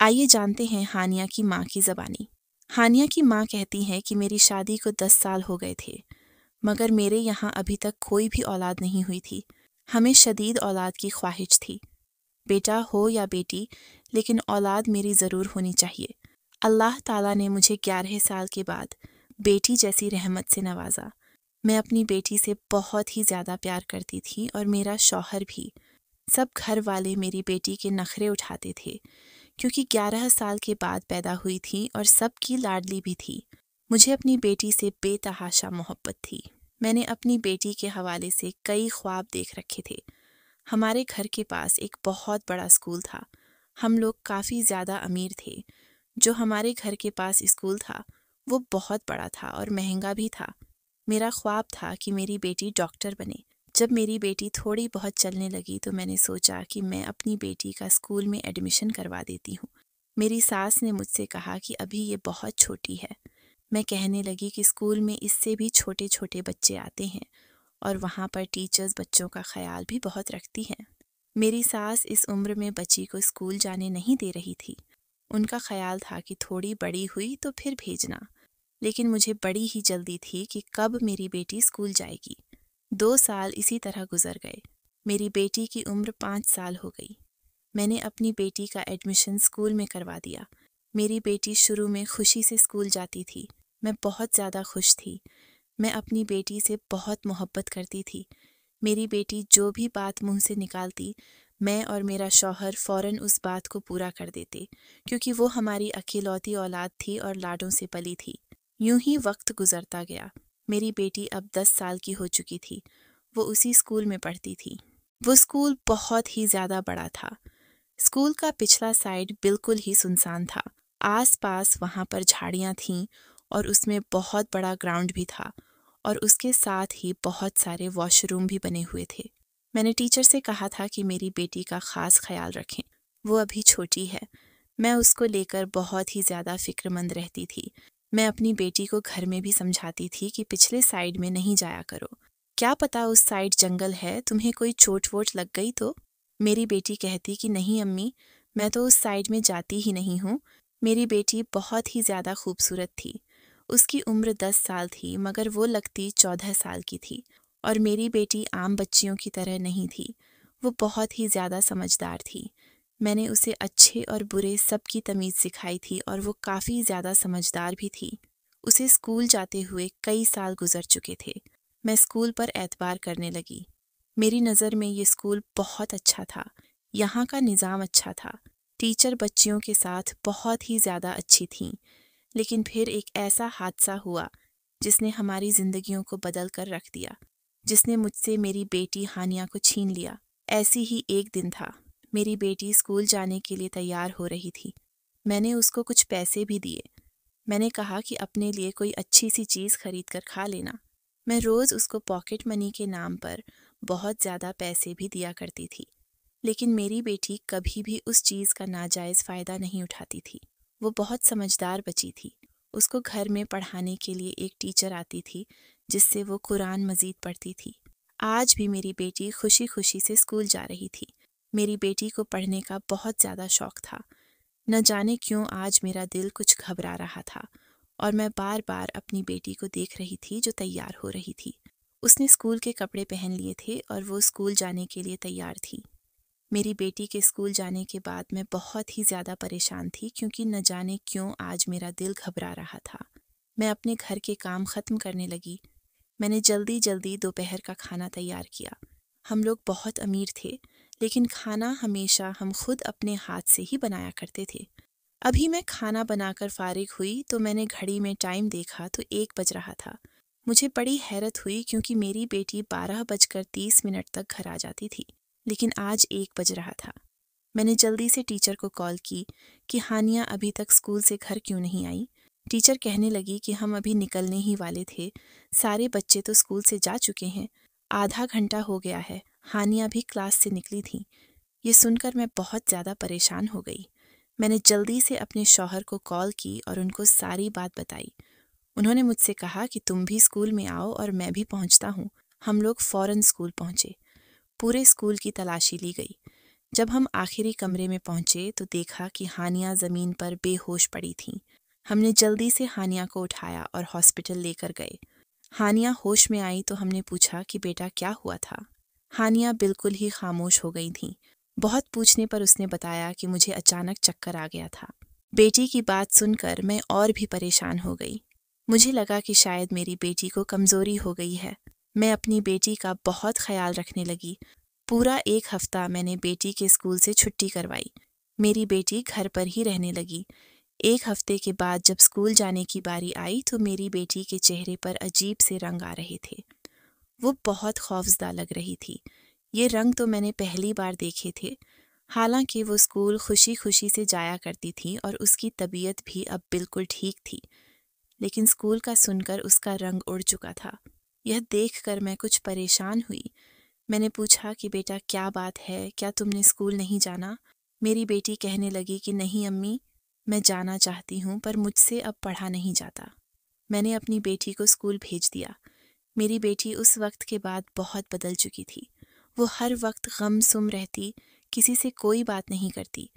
आइए जानते हैं हानिया की माँ की ज़बानी। हानिया की माँ कहती हैं कि मेरी शादी को 10 साल हो गए थे, मगर मेरे यहाँ अभी तक कोई भी औलाद नहीं हुई थी। हमें शदीद औलाद की ख्वाहिश थी, बेटा हो या बेटी, लेकिन औलाद मेरी ज़रूर होनी चाहिए। अल्लाह ताला ने मुझे 11 साल के बाद बेटी जैसी रहमत से नवाजा। मैं अपनी बेटी से बहुत ही ज़्यादा प्यार करती थी और मेरा शौहर भी। सब घर वाले मेरी बेटी के नखरे उठाते थे क्योंकि 11 साल के बाद पैदा हुई थी और सबकी लाडली भी थी। मुझे अपनी बेटी से बेतहाशा मोहब्बत थी। मैंने अपनी बेटी के हवाले से कई ख्वाब देख रखे थे। हमारे घर के पास एक बहुत बड़ा स्कूल था। हम लोग काफ़ी ज़्यादा अमीर थे। जो हमारे घर के पास स्कूल था वो बहुत बड़ा था और महंगा भी था। मेरा ख्वाब था कि मेरी बेटी डॉक्टर बने। जब मेरी बेटी थोड़ी बहुत चलने लगी तो मैंने सोचा कि मैं अपनी बेटी का स्कूल में एडमिशन करवा देती हूँ। मेरी सास ने मुझसे कहा कि अभी ये बहुत छोटी है। मैं कहने लगी कि स्कूल में इससे भी छोटे छोटे बच्चे आते हैं और वहाँ पर टीचर्स बच्चों का ख्याल भी बहुत रखती हैं। मेरी सास इस उम्र में बच्ची को स्कूल जाने नहीं दे रही थी। उनका ख्याल था कि थोड़ी बड़ी हुई तो फिर भेजना, लेकिन मुझे बड़ी ही जल्दी थी कि कब मेरी बेटी स्कूल जाएगी। 2 साल इसी तरह गुजर गए। मेरी बेटी की उम्र 5 साल हो गई। मैंने अपनी बेटी का एडमिशन स्कूल में करवा दिया। मेरी बेटी शुरू में खुशी से स्कूल जाती थी। मैं बहुत ज़्यादा खुश थी। मैं अपनी बेटी से बहुत मोहब्बत करती थी। मेरी बेटी जो भी बात मुंह से निकालती, मैं और मेरा शौहर फ़ौरन उस बात को पूरा कर देते, क्योंकि वो हमारी अकेलौती औलाद थी और लाडों से पली थी। यूं ही वक्त गुजरता गया। मेरी बेटी अब 10 साल की हो चुकी थी। वो उसी स्कूल में पढ़ती थी। वो स्कूल बहुत ही ज़्यादा बड़ा था। स्कूल का पिछला साइड बिल्कुल ही सुनसान था। आस-पास वहाँ पर झाड़ियाँ थीं और उसमें बहुत बड़ा ग्राउंड भी था और उसके साथ ही बहुत सारे वॉशरूम भी बने हुए थे। मैंने टीचर से कहा था कि मेरी बेटी का ख़ास ख्याल रखें। वो अभी छोटी है। मैं उसको लेकर बहुत ही ज़्यादा फ़िक्रमंद रहती थी। मैं अपनी बेटी को घर में भी समझाती थी कि पिछले साइड में नहीं जाया करो। क्या पता उस साइड जंगल है, तुम्हें कोई चोट-वोट लग गई तो? मेरी बेटी कहती कि नहीं अम्मी, मैं तो उस साइड में जाती ही नहीं हूँ। मेरी बेटी बहुत ही ज़्यादा खूबसूरत थी। उसकी उम्र 10 साल थी, मगर वो लगती 14 साल की थी। और मेरी बेटी आम बच्चियों की तरह नहीं थी। वो बहुत ही ज़्यादा समझदार थी। मैंने उसे अच्छे और बुरे सब की तमीज़ सिखाई थी और वो काफ़ी ज़्यादा समझदार भी थी। उसे स्कूल जाते हुए कई साल गुजर चुके थे। मैं स्कूल पर एतबार करने लगी। मेरी नज़र में ये स्कूल बहुत अच्छा था। यहाँ का निज़ाम अच्छा था। टीचर बच्चियों के साथ बहुत ही ज़्यादा अच्छी थीं। लेकिन फिर एक ऐसा हादसा हुआ जिसने हमारी ज़िंदगियों को बदल कर रख दिया, जिसने मुझसे मेरी बेटी हानिया को छीन लिया। ऐसी ही एक दिन था। मेरी बेटी स्कूल जाने के लिए तैयार हो रही थी। मैंने उसको कुछ पैसे भी दिए। मैंने कहा कि अपने लिए कोई अच्छी सी चीज़ खरीद कर खा लेना। मैं रोज़ उसको पॉकेट मनी के नाम पर बहुत ज़्यादा पैसे भी दिया करती थी, लेकिन मेरी बेटी कभी भी उस चीज़ का नाजायज़ फ़ायदा नहीं उठाती थी। वो बहुत समझदार बची थी। उसको घर में पढ़ाने के लिए एक टीचर आती थी, जिससे वो कुरान मजीद पढ़ती थी। आज भी मेरी बेटी खुशी खुशी से स्कूल जा रही थी। मेरी बेटी को पढ़ने का बहुत ज़्यादा शौक था। न जाने क्यों आज मेरा दिल कुछ घबरा रहा था और मैं बार बार अपनी बेटी को देख रही थी जो तैयार हो रही थी। उसने स्कूल के कपड़े पहन लिए थे और वो स्कूल जाने के लिए तैयार थी। मेरी बेटी के स्कूल जाने के बाद मैं बहुत ही ज़्यादा परेशान थी, क्योंकि न जाने क्यों आज मेरा दिल घबरा रहा था। मैं अपने घर के काम ख़त्म करने लगी। मैंने जल्दी जल्दी दोपहर का खाना तैयार किया। हम लोग बहुत अमीर थे, लेकिन खाना हमेशा हम खुद अपने हाथ से ही बनाया करते थे। अभी मैं खाना बनाकर फारिग हुई तो मैंने घड़ी में टाइम देखा तो 1 बज रहा था। मुझे बड़ी हैरत हुई, क्योंकि मेरी बेटी 12:30 तक घर आ जाती थी, लेकिन आज 1 बज रहा था। मैंने जल्दी से टीचर को कॉल की कि हानिया अभी तक स्कूल से घर क्यों नहीं आई। टीचर कहने लगी कि हम अभी निकलने ही वाले थे, सारे बच्चे तो स्कूल से जा चुके हैं, आधा घंटा हो गया है, हानिया भी क्लास से निकली थी। ये सुनकर मैं बहुत ज़्यादा परेशान हो गई। मैंने जल्दी से अपने शौहर को कॉल की और उनको सारी बात बताई। उन्होंने मुझसे कहा कि तुम भी स्कूल में आओ और मैं भी पहुंचता हूँ। हम लोग फ़ौरन स्कूल पहुँचे। पूरे स्कूल की तलाशी ली गई। जब हम आखिरी कमरे में पहुंचे तो देखा कि हानिया ज़मीन पर बेहोश पड़ी थीं। हमने जल्दी से हानिया को उठाया और हॉस्पिटल लेकर गए। हानिया होश में आई तो हमने पूछा कि बेटा क्या हुआ था। हानिया बिल्कुल ही खामोश हो गई थी। बहुत पूछने पर उसने बताया कि मुझे अचानक चक्कर आ गया था। बेटी की बात सुनकर मैं और भी परेशान हो गई। मुझे लगा कि शायद मेरी बेटी को कमज़ोरी हो गई है। मैं अपनी बेटी का बहुत ख्याल रखने लगी। पूरा 1 हफ्ता मैंने बेटी के स्कूल से छुट्टी करवाई। मेरी बेटी घर पर ही रहने लगी। 1 हफ्ते के बाद जब स्कूल जाने की बारी आई तो मेरी बेटी के चेहरे पर अजीब से रंग आ रहे थे। वो बहुत खौफजदा लग रही थी। ये रंग तो मैंने पहली बार देखे थे। हालांकि वो स्कूल खुशी खुशी से जाया करती थी और उसकी तबीयत भी अब बिल्कुल ठीक थी, लेकिन स्कूल का सुनकर उसका रंग उड़ चुका था। यह देखकर मैं कुछ परेशान हुई। मैंने पूछा कि बेटा क्या बात है, क्या तुमने स्कूल नहीं जाना? मेरी बेटी कहने लगी कि नहीं अम्मी, मैं जाना चाहती हूँ पर मुझसे अब पढ़ा नहीं जाता। मैंने अपनी बेटी को स्कूल भेज दिया। मेरी बेटी उस वक्त के बाद बहुत बदल चुकी थी। वो हर वक्त गमसुम रहती, किसी से कोई बात नहीं करती।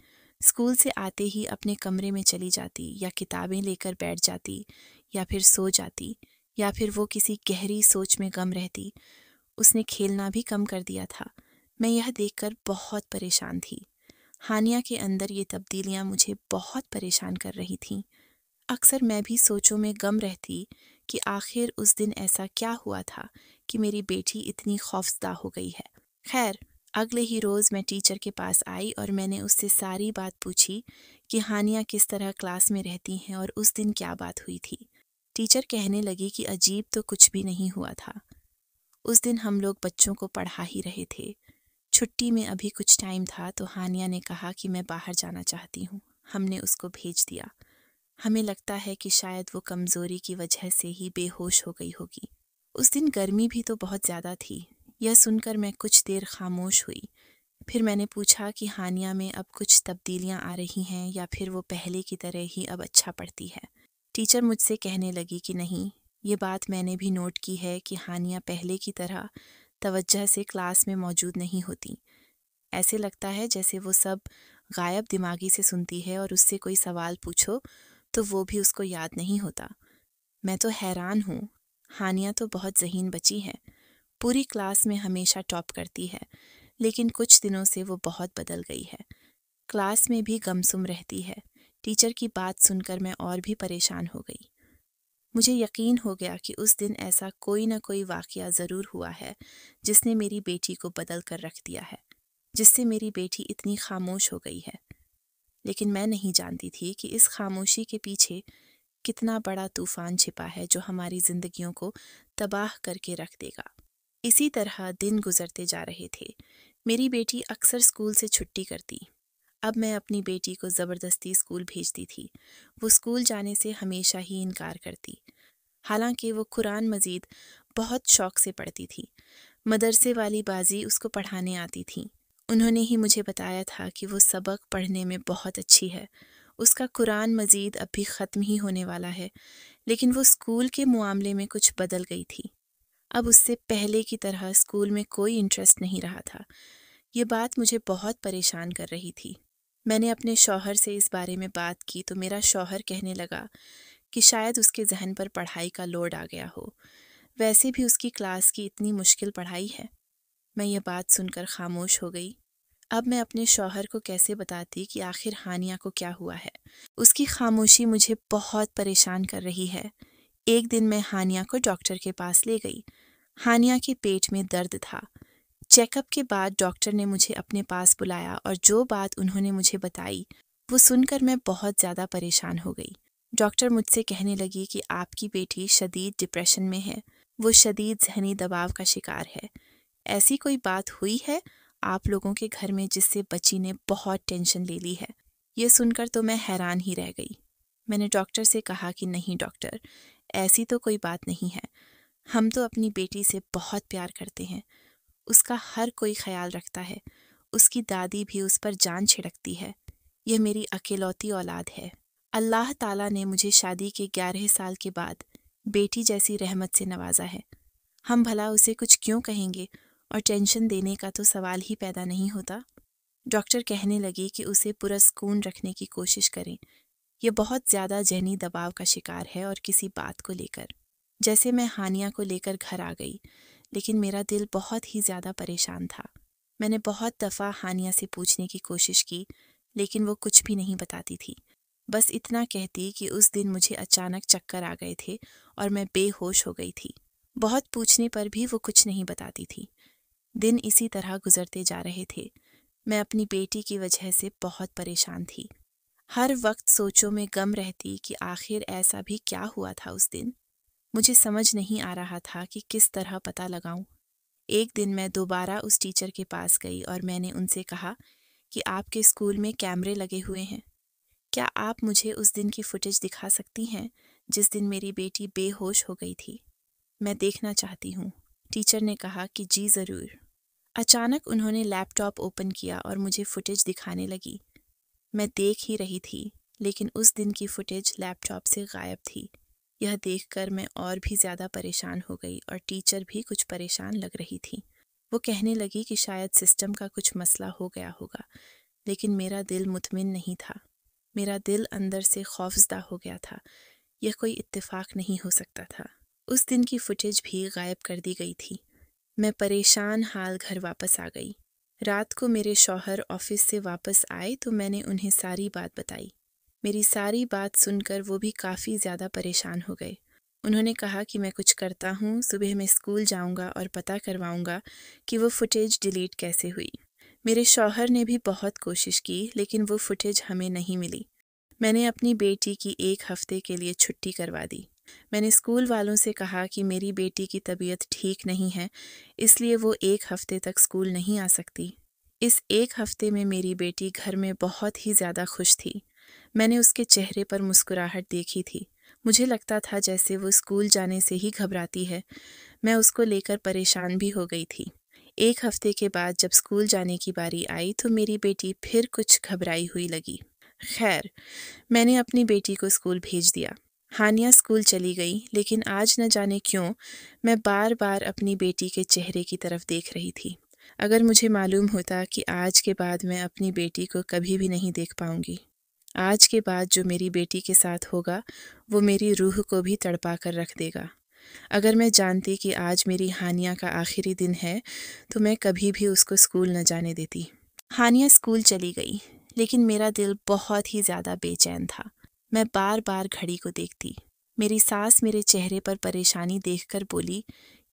स्कूल से आते ही अपने कमरे में चली जाती या किताबें लेकर बैठ जाती या फिर सो जाती या फिर वो किसी गहरी सोच में गम रहती। उसने खेलना भी कम कर दिया था। मैं यह देखकर बहुत परेशान थी। हानिया के अंदर ये तब्दीलियां मुझे बहुत परेशान कर रही थीं। अक्सर मैं भी सोचों में गम रहती कि आखिर उस दिन ऐसा क्या हुआ था कि मेरी बेटी इतनी खौफजदा हो गई है। खैर, अगले ही रोज़ मैं टीचर के पास आई और मैंने उससे सारी बात पूछी कि हानिया किस तरह क्लास में रहती हैं और उस दिन क्या बात हुई थी। टीचर कहने लगी कि अजीब तो कुछ भी नहीं हुआ था। उस दिन हम लोग बच्चों को पढ़ा ही रहे थे। छुट्टी में अभी कुछ टाइम था तो हानिया ने कहा कि मैं बाहर जाना चाहती हूँ। हमने उसको भेज दिया। हमें लगता है कि शायद वो कमज़ोरी की वजह से ही बेहोश हो गई होगी। उस दिन गर्मी भी तो बहुत ज़्यादा थी। यह सुनकर मैं कुछ देर खामोश हुई। फिर मैंने पूछा कि हानिया में अब कुछ तब्दीलियां आ रही हैं या फिर वो पहले की तरह ही अब अच्छा पढ़ती है। टीचर मुझसे कहने लगी कि नहीं, ये बात मैंने भी नोट की है कि हानिया पहले की तरह तवज्जह से क्लास में मौजूद नहीं होती। ऐसे लगता है जैसे वो सब गायब दिमागी से सुनती है और उससे कोई सवाल पूछो तो वो भी उसको याद नहीं होता। मैं तो हैरान हूँ। हानिया तो बहुत ज़हीन बची है। पूरी क्लास में हमेशा टॉप करती है, लेकिन कुछ दिनों से वो बहुत बदल गई है। क्लास में भी गमसुम रहती है। टीचर की बात सुनकर मैं और भी परेशान हो गई। मुझे यकीन हो गया कि उस दिन ऐसा कोई न कोई वाक़या ज़रूर हुआ है जिसने मेरी बेटी को बदल कर रख दिया है, जिससे मेरी बेटी इतनी खामोश हो गई है। लेकिन मैं नहीं जानती थी कि इस खामोशी के पीछे कितना बड़ा तूफान छिपा है जो हमारी जिंदगियों को तबाह करके रख देगा। इसी तरह दिन गुजरते जा रहे थे। मेरी बेटी अक्सर स्कूल से छुट्टी करती। अब मैं अपनी बेटी को ज़बरदस्ती स्कूल भेजती थी। वो स्कूल जाने से हमेशा ही इनकार करती। हालांकि वो कुरान मजीद बहुत शौक से पढ़ती थी। मदरसे वाली बाजी उसको पढ़ाने आती थी। उन्होंने ही मुझे बताया था कि वो सबक पढ़ने में बहुत अच्छी है। उसका कुरान मजीद अब भी ख़त्म ही होने वाला है, लेकिन वो स्कूल के मामले में कुछ बदल गई थी। अब उससे पहले की तरह स्कूल में कोई इंटरेस्ट नहीं रहा था। ये बात मुझे बहुत परेशान कर रही थी। मैंने अपने शौहर से इस बारे में बात की तो मेरा शौहर कहने लगा कि शायद उसके जहन पर पढ़ाई का लोड आ गया हो। वैसे भी उसकी क्लास की इतनी मुश्किल पढ़ाई है। मैं ये बात सुनकर खामोश हो गई। अब मैं अपने शौहर को कैसे बताती कि आखिर हानिया को क्या हुआ है। उसकी खामोशी मुझे बहुत परेशान कर रही है। एक दिन मैं हानिया को डॉक्टर के पास ले गई। हानिया के पेट में दर्द था। चेकअप के बाद डॉक्टर ने मुझे अपने पास बुलाया और जो बात उन्होंने मुझे बताई वो सुनकर मैं बहुत ज़्यादा परेशान हो गई। डॉक्टर मुझसे कहने लगी कि आपकी बेटी शदीद डिप्रेशन में है। वो शदीद ज़हनी दबाव का शिकार है। ऐसी कोई बात हुई है आप लोगों के घर में जिससे बच्ची ने बहुत टेंशन ले ली है? ये सुनकर तो मैं हैरान ही रह गई। मैंने डॉक्टर से कहा कि नहीं डॉक्टर, ऐसी तो कोई बात नहीं है। हम तो अपनी बेटी से बहुत प्यार करते हैं। उसका हर कोई ख्याल रखता है। उसकी दादी भी उस पर जान छिड़कती है। यह मेरी अकेलौती औलाद है। अल्लाह ताला ने मुझे शादी के 11 साल के बाद बेटी जैसी रहमत से नवाजा है। हम भला उसे कुछ क्यों कहेंगे और टेंशन देने का तो सवाल ही पैदा नहीं होता। डॉक्टर कहने लगी कि उसे पुरस्कून रखने की कोशिश करें। ये बहुत ज़्यादा ज़हनी दबाव का शिकार है और किसी बात को लेकर। जैसे मैं हानिया को लेकर घर आ गई, लेकिन मेरा दिल बहुत ही ज़्यादा परेशान था। मैंने बहुत दफ़ा हानिया से पूछने की कोशिश की, लेकिन वो कुछ भी नहीं बताती थी। बस इतना कहती कि उस दिन मुझे अचानक चक्कर आ गए थे और मैं बेहोश हो गई थी। बहुत पूछने पर भी वो कुछ नहीं बताती थी। दिन इसी तरह गुजरते जा रहे थे। मैं अपनी बेटी की वजह से बहुत परेशान थी। हर वक्त सोचों में गम रहती कि आखिर ऐसा भी क्या हुआ था उस दिन। मुझे समझ नहीं आ रहा था कि किस तरह पता लगाऊं। एक दिन मैं दोबारा उस टीचर के पास गई और मैंने उनसे कहा कि आपके स्कूल में कैमरे लगे हुए हैं। क्या आप मुझे उस दिन की फुटेज दिखा सकती हैं जिस दिन मेरी बेटी बेहोश हो गई थी? मैं देखना चाहती हूँ। टीचर ने कहा कि जी ज़रूर। अचानक उन्होंने लैपटॉप ओपन किया और मुझे फुटेज दिखाने लगी। मैं देख ही रही थी, लेकिन उस दिन की फुटेज लैपटॉप से गायब थी। यह देखकर मैं और भी ज़्यादा परेशान हो गई और टीचर भी कुछ परेशान लग रही थी। वो कहने लगी कि शायद सिस्टम का कुछ मसला हो गया होगा, लेकिन मेरा दिल मुतमिन नहीं था। मेरा दिल अंदर से खौफजदा हो गया था। यह कोई इत्तेफाक नहीं हो सकता था। उस दिन की फुटेज भी गायब कर दी गई थी। मैं परेशान हाल घर वापस आ गई। रात को मेरे शौहर ऑफिस से वापस आए तो मैंने उन्हें सारी बात बताई। मेरी सारी बात सुनकर वो भी काफ़ी ज़्यादा परेशान हो गए। उन्होंने कहा कि मैं कुछ करता हूँ, सुबह मैं स्कूल जाऊँगा और पता करवाऊँगा कि वो फुटेज डिलीट कैसे हुई। मेरे शौहर ने भी बहुत कोशिश की, लेकिन वो फुटेज हमें नहीं मिली। मैंने अपनी बेटी की 1 हफ्ते के लिए छुट्टी करवा दी। मैंने स्कूल वालों से कहा कि मेरी बेटी की तबीयत ठीक नहीं है, इसलिए वो 1 हफ्ते तक स्कूल नहीं आ सकती। इस 1 हफ्ते में मेरी बेटी घर में बहुत ही ज़्यादा खुश थी। मैंने उसके चेहरे पर मुस्कुराहट देखी थी। मुझे लगता था जैसे वो स्कूल जाने से ही घबराती है। मैं उसको लेकर परेशान भी हो गई थी। 1 हफ्ते के बाद जब स्कूल जाने की बारी आई तो मेरी बेटी फिर कुछ घबराई हुई लगी। खैर, मैंने अपनी बेटी को स्कूल भेज दिया। हानिया स्कूल चली गई, लेकिन आज न जाने क्यों मैं बार बार अपनी बेटी के चेहरे की तरफ देख रही थी। अगर मुझे मालूम होता कि आज के बाद मैं अपनी बेटी को कभी भी नहीं देख पाऊंगी। आज के बाद जो मेरी बेटी के साथ होगा वो मेरी रूह को भी तड़पा कर रख देगा। अगर मैं जानती कि आज मेरी हानिया का आखिरी दिन है तो मैं कभी भी उसको स्कूल न जाने देती। हानिया स्कूल चली गई, लेकिन मेरा दिल बहुत ही ज़्यादा बेचैन था। मैं बार बार घड़ी को देखती। मेरी सास मेरे चेहरे पर परेशानी देखकर बोली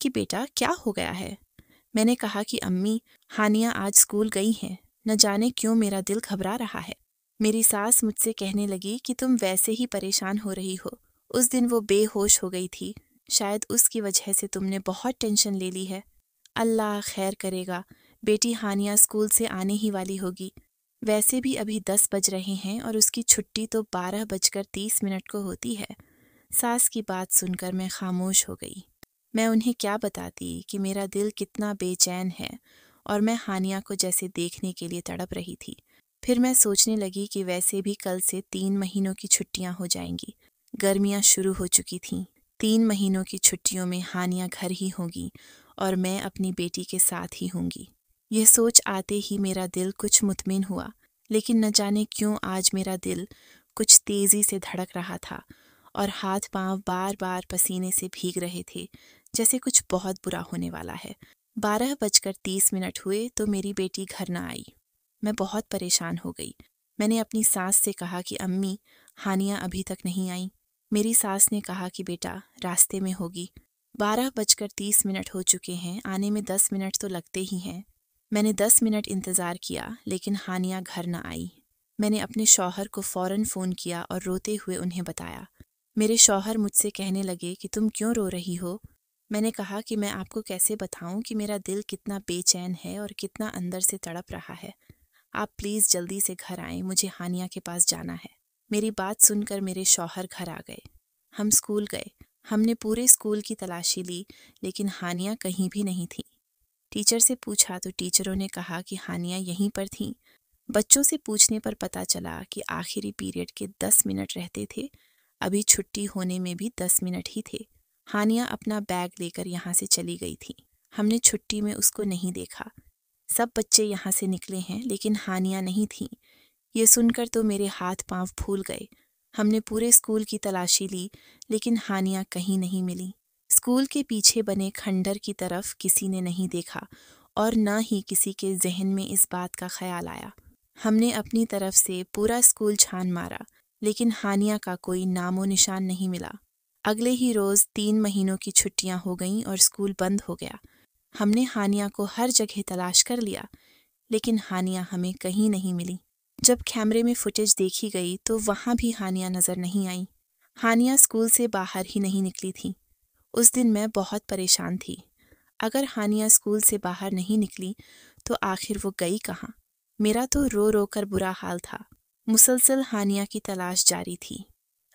कि बेटा क्या हो गया है? मैंने कहा कि अम्मी, हानिया आज स्कूल गई हैं, न जाने क्यों मेरा दिल घबरा रहा है। मेरी सास मुझसे कहने लगी कि तुम वैसे ही परेशान हो रही हो। उस दिन वो बेहोश हो गई थी, शायद उसकी वजह से तुमने बहुत टेंशन ले ली है। अल्लाह खैर करेगा, बेटी हानिया स्कूल से आने ही वाली होगी। वैसे भी अभी 10 बज रहे हैं और उसकी छुट्टी तो 12:30 को होती है। सास की बात सुनकर मैं खामोश हो गई। मैं उन्हें क्या बताती कि मेरा दिल कितना बेचैन है और मैं हानिया को जैसे देखने के लिए तड़प रही थी। फिर मैं सोचने लगी कि वैसे भी कल से 3 महीनों की छुट्टियां हो जाएंगी। गर्मियां शुरू हो चुकी थीं। 3 महीनों की छुट्टियों में हानिया घर ही होगी और मैं अपनी बेटी के साथ ही होंगी। यह सोच आते ही मेरा दिल कुछ मुतमिन हुआ, लेकिन न जाने क्यों आज मेरा दिल कुछ तेजी से धड़क रहा था और हाथ पांव बार बार पसीने से भीग रहे थे, जैसे कुछ बहुत बुरा होने वाला है। 12:30 हुए तो मेरी बेटी घर न आई। मैं बहुत परेशान हो गई। मैंने अपनी सास से कहा कि अम्मी, हानिया अभी तक नहीं आई। मेरी सास ने कहा कि बेटा रास्ते में होगी। 12:30 हो चुके हैं, आने में 10 मिनट तो लगते ही हैं। मैंने 10 मिनट इंतज़ार किया, लेकिन हानिया घर न आई। मैंने अपने शौहर को फ़ौरन फ़ोन किया और रोते हुए उन्हें बताया। मेरे शौहर मुझसे कहने लगे कि तुम क्यों रो रही हो? मैंने कहा कि मैं आपको कैसे बताऊं कि मेरा दिल कितना बेचैन है और कितना अंदर से तड़प रहा है। आप प्लीज़ जल्दी से घर आएं, मुझे हानिया के पास जाना है। मेरी बात सुनकर मेरे शौहर घर आ गए। हम स्कूल गए। हमने पूरे स्कूल की तलाशी ली, लेकिन हानिया कहीं भी नहीं थी। टीचर से पूछा तो टीचरों ने कहा कि हानिया यहीं पर थी। बच्चों से पूछने पर पता चला कि आखिरी पीरियड के 10 मिनट रहते थे। अभी छुट्टी होने में भी 10 मिनट ही थे। हानिया अपना बैग लेकर यहाँ से चली गई थी। हमने छुट्टी में उसको नहीं देखा। सब बच्चे यहाँ से निकले हैं, लेकिन हानिया नहीं थी। ये सुनकर तो मेरे हाथ पांव फूल गए। हमने पूरे स्कूल की तलाशी ली, लेकिन हानिया कहीं नहीं मिली। स्कूल के पीछे बने खंडर की तरफ किसी ने नहीं देखा और न ही किसी के जहन में इस बात का ख्याल आया। हमने अपनी तरफ से पूरा स्कूल छान मारा, लेकिन हानिया का कोई नामो निशान नहीं मिला। अगले ही रोज 3 महीनों की छुट्टियां हो गईं और स्कूल बंद हो गया। हमने हानिया को हर जगह तलाश कर लिया, लेकिन हानिया हमें कहीं नहीं मिली। जब कैमरे में फुटेज देखी गई तो वहां भी हानिया नजर नहीं आई। हानिया स्कूल से बाहर ही नहीं निकली थी। उस दिन मैं बहुत परेशान थी। अगर हानिया स्कूल से बाहर नहीं निकली तो आखिर वो गई कहाँ? मेरा तो रो रो कर बुरा हाल था। मुसलसल हानिया की तलाश जारी थी।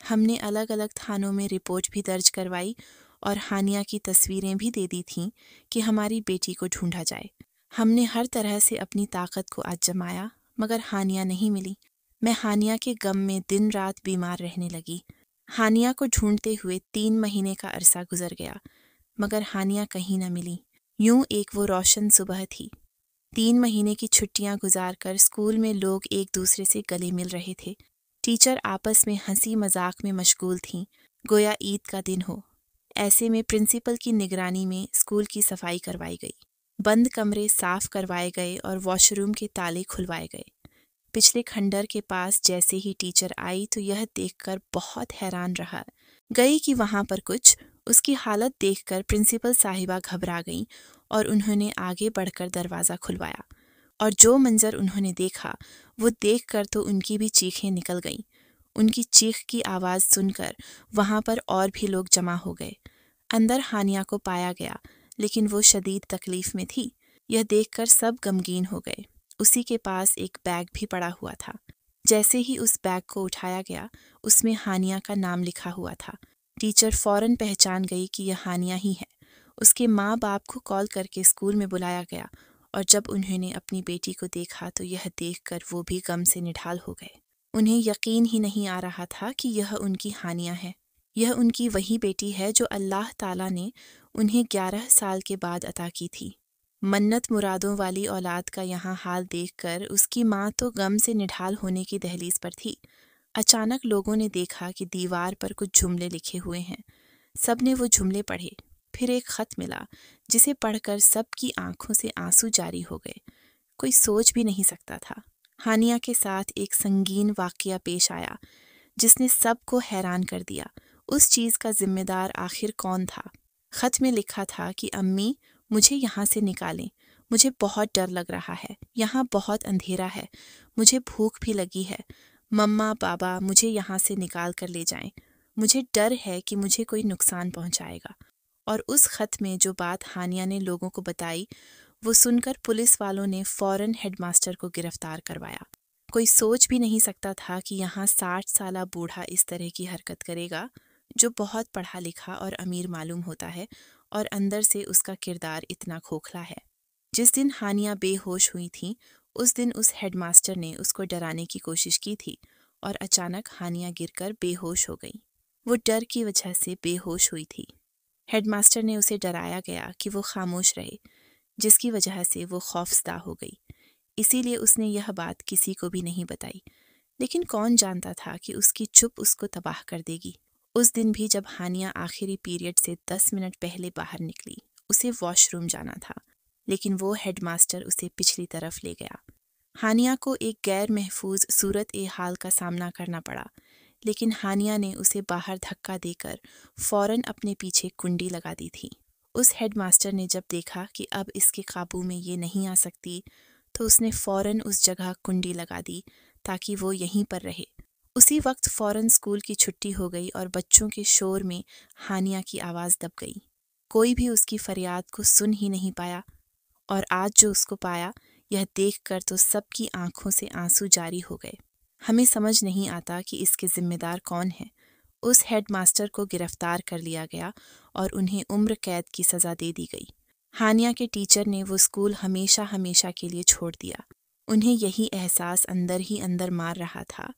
हमने अलग अलग थानों में रिपोर्ट भी दर्ज करवाई और हानिया की तस्वीरें भी दे दी थीं कि हमारी बेटी को ढूंढा जाए। हमने हर तरह से अपनी ताकत को आजमाया, मगर हानिया नहीं मिली। मैं हानिया के गम में दिन रात बीमार रहने लगी। हानिया को ढूंढते हुए 3 महीने का अरसा गुजर गया, मगर हानिया कहीं न मिली। यूं एक वो रोशन सुबह थी। 3 महीने की छुट्टियां गुजार कर स्कूल में लोग एक दूसरे से गले मिल रहे थे। टीचर आपस में हंसी मजाक में मशगूल थीं, गोया ईद का दिन हो। ऐसे में प्रिंसिपल की निगरानी में स्कूल की सफाई करवाई गई। बंद कमरे साफ करवाए गए और वॉशरूम के ताले खुलवाए गए। पिछले खंडर के पास जैसे ही टीचर आई तो यह देखकर बहुत हैरान रहा गई कि वहां पर कुछ। उसकी हालत देखकर प्रिंसिपल साहिबा घबरा गईं और उन्होंने आगे बढ़कर दरवाज़ा खुलवाया। और जो मंजर उन्होंने देखा वो देखकर तो उनकी भी चीखें निकल गईं। उनकी चीख की आवाज़ सुनकर वहां पर और भी लोग जमा हो गए। अंदर हानिया को पाया गया, लेकिन वो शदीद तकलीफ में थी। यह देखकर सब गमगीन हो गए। उसी के पास एक बैग भी पड़ा हुआ था। जैसे ही उस बैग को उठाया गया, उसमें हानिया का नाम लिखा हुआ था। टीचर फौरन पहचान गई कि यह हानिया ही है। उसके माँ बाप को कॉल करके स्कूल में बुलाया गया और जब उन्होंने अपनी बेटी को देखा तो यह देखकर वो भी गम से निढाल हो गए। उन्हें यकीन ही नहीं आ रहा था कि यह उनकी हानिया है। यह उनकी वही बेटी है जो अल्लाह ताला ने उन्हें 11 साल के बाद अता की थी। मन्नत मुरादों वाली औलाद का यहाँ हाल देखकर उसकी माँ तो गम से निढाल होने की दहलीज पर थी। अचानक लोगों ने देखा कि दीवार पर कुछ जुमले लिखे हुए हैं। सब ने वो जुमले पढ़े। फिर एक खत मिला जिसे पढ़कर सबकी आंखों से आंसू जारी हो गए। कोई सोच भी नहीं सकता था। हानिया के साथ एक संगीन वाकया पेश आया जिसने सबको हैरान कर दिया। उस चीज का जिम्मेदार आखिर कौन था? खत में लिखा था कि अम्मी, मुझे यहाँ से निकालें। मुझे बहुत डर लग रहा है। यहाँ बहुत अंधेरा है। मुझे भूख भी लगी है। मम्मा पापा मुझे यहाँ से निकाल कर ले जाएं। मुझे डर है कि मुझे कोई नुकसान पहुँचाएगा। और उस खत में जो बात हानिया ने लोगों को बताई वो सुनकर पुलिस वालों ने फौरन हेडमास्टर को गिरफ्तार करवाया। कोई सोच भी नहीं सकता था कि यहाँ 60 साला बूढ़ा इस तरह की हरकत करेगा, जो बहुत पढ़ा लिखा और अमीर मालूम होता है और अंदर से उसका किरदार इतना खोखला है। जिस दिन हानिया बेहोश हुई थी उस दिन उस हेडमास्टर ने उसको डराने की कोशिश की थी और अचानक हानिया गिरकर बेहोश हो गई। वो डर की वजह से बेहोश हुई थी। हेडमास्टर ने उसे डराया गया कि वो खामोश रहे, जिसकी वजह से वो खौफजदा हो गई। इसीलिए उसने यह बात किसी को भी नहीं बताई। लेकिन कौन जानता था कि उसकी चुप उसको तबाह कर देगी। उस दिन भी जब हानिया आखिरी पीरियड से 10 मिनट पहले बाहर निकली, उसे वॉशरूम जाना था, लेकिन वो हेडमास्टर उसे पिछली तरफ ले गया। हानिया को एक गैर महफूज सूरत ए हाल का सामना करना पड़ा, लेकिन हानिया ने उसे बाहर धक्का देकर फौरन अपने पीछे कुंडी लगा दी थी। उस हेडमास्टर ने जब देखा कि अब इसके काबू में ये नहीं आ सकती, तो उसने फौरन उस जगह कुंडी लगा दी ताकि वो यहीं पर रहे। उसी वक्त फौरन स्कूल की छुट्टी हो गई और बच्चों के शोर में हानिया की आवाज़ दब गई। कोई भी उसकी फरियाद को सुन ही नहीं पाया और आज जो उसको पाया, यह देखकर तो सबकी आंखों से आंसू जारी हो गए। हमें समझ नहीं आता कि इसके जिम्मेदार कौन है। उस हेडमास्टर को गिरफ्तार कर लिया गया और उन्हें उम्र कैद की सज़ा दे दी गई। हानिया के टीचर ने वो स्कूल हमेशा हमेशा के लिए छोड़ दिया। उन्हें यही एहसास अंदर ही अंदर मार रहा था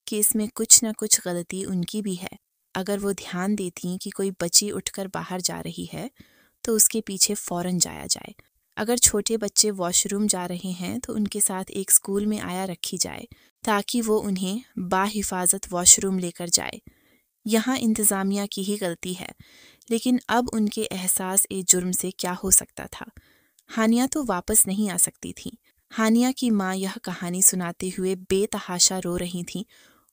कि इसमें कुछ न कुछ गलती उनकी भी है। अगर वो ध्यान देती कि कोई बच्ची उठकर बाहर जा रही है तो उसके पीछे फौरन जाया जाए। अगर छोटे बच्चे वॉशरूम जा रहे हैं तो उनके साथ एक स्कूल में आया रखी जाए ताकि वो उन्हें बाहिफाजत वॉशरूम लेकर जाए। यहाँ इंतज़ामिया की ही गलती है, लेकिन अब उनके एहसास ए जुर्म से क्या हो सकता था। हानिया तो वापस नहीं आ सकती थी। हानिया की माँ यह कहानी सुनाते हुए बेतहाशा रो रही थीं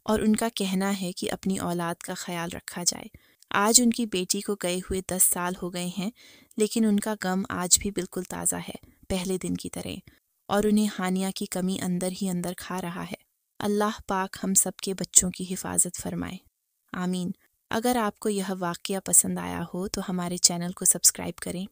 और उनका कहना है कि अपनी औलाद का ख्याल रखा जाए। आज उनकी बेटी को गए हुए 10 साल हो गए हैं, लेकिन उनका गम आज भी बिल्कुल ताज़ा है, पहले दिन की तरह, और उन्हें हानिया की कमी अंदर ही अंदर खा रहा है। अल्लाह पाक हम सब के बच्चों की हिफाजत फरमाए, आमीन। अगर आपको यह वाक़या पसंद आया हो तो हमारे चैनल को सब्सक्राइब करें।